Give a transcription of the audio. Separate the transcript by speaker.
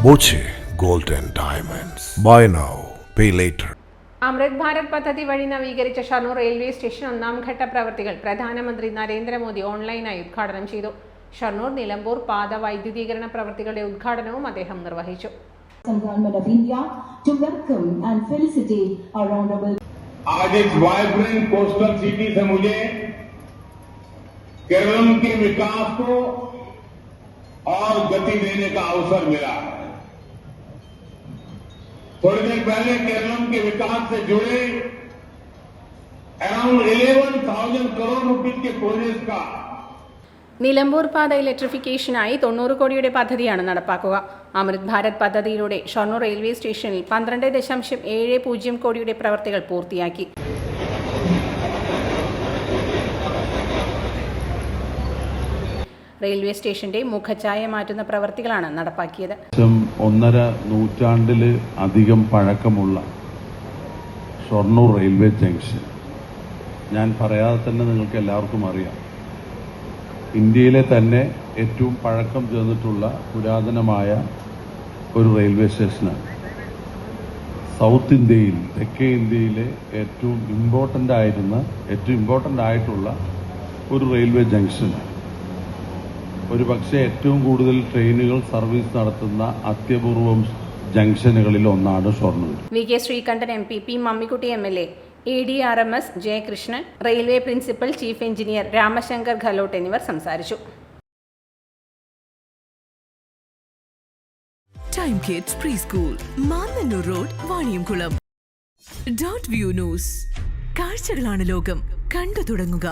Speaker 1: Boche gold and diamonds. Buy now pay later.
Speaker 2: Amrit Bharat പദ്ധതി വഴി നവീകരിച്ച ഷൊർണൂർ റെയിൽവേ സ്റ്റേഷൻ ഒന്നാം ഘട്ട പ്രവൃത്തികൾ പ്രധാനമന്ത്രി നരേന്ദ്രമോദി ഓൺലൈനായി ഉദ്ഘാടനം ചെയ്തു. ഷൊർണൂർ നിലമ്പൂർ പാത വൈദ്യുതീകരണ പ്രവൃത്തികളുടെ ഉദ്ഘാടനവും അദ്ദേഹം നിർവഹിച്ചു.
Speaker 3: आज इस वाइब्रेंट कोस्टल सिटी से मुझे केरल के विकास को और गति देने का अवसर मिला है। थोड़ी देर पहले केरल के विकास से जुड़े अराउंड 11,000 करोड़ रुपए के प्रोजेक्ट का
Speaker 2: നിലമ്പൂർ പാത ഇലക്ട്രിഫിക്കേഷനായി 90 കോടിയുടെ പദ്ധതിയാണ് നടപ്പാക്കുക. അമൃത് ഭാരത് പദ്ധതിയിലൂടെ ഷൊർണൂർ റെയിൽവേ സ്റ്റേഷനിൽ 12.70 കോടിയുടെ പ്രവൃത്തികൾ പൂർത്തിയാക്കി. റെയിൽവേ സ്റ്റേഷന്റെ മുഖഛായ മാറ്റുന്ന പ്രവൃത്തികളാണ് നടപ്പാക്കിയത്.
Speaker 4: 1.5 നൂറ്റാണ്ടിൽ അധികം പഴക്കമുള്ള ഷൊർണൂർ റെയിൽവേ ജംഗ്ഷൻ, ഞാൻ പറയാതെ തന്നെ നിങ്ങൾക്ക് എല്ലാവർക്കും അറിയാം, ഇന്ത്യയിലെ തന്നെ ഏറ്റവും പഴക്കം ചെന്നിട്ടുള്ള പുരാതനമായ ഒരു റെയിൽവേ സ്റ്റേഷനാണ്. സൗത്ത് ഇന്ത്യയിൽ, തെക്കേ ഇന്ത്യയിലെ ഏറ്റവും ഇമ്പോർട്ടൻ്റ് ആയിട്ടുള്ള ഒരു റെയിൽവേ ജംഗ്ഷനാണ്. ഒരു പക്ഷേ ഏറ്റവും കൂടുതൽ ട്രെയിനുകൾ സർവീസ് നടത്തുന്ന അത്യപൂർവം ജംഗ്ഷനുകളിൽ ഒന്നാണ് Shoranur.
Speaker 2: V K Sreekandan MP, P Mammikutty MLA, ADRMS Jayakrishnan, railway principal chief engineer Ramashankar Khalot എന്നിവർ സംസാരിച്ചു.
Speaker 5: Time kids pre school, Mannanur road, Vaniyamkulam. .View news, കാഴ്ചകളാണ് ലോകം, കണ്ടു തുടങ്ങുക.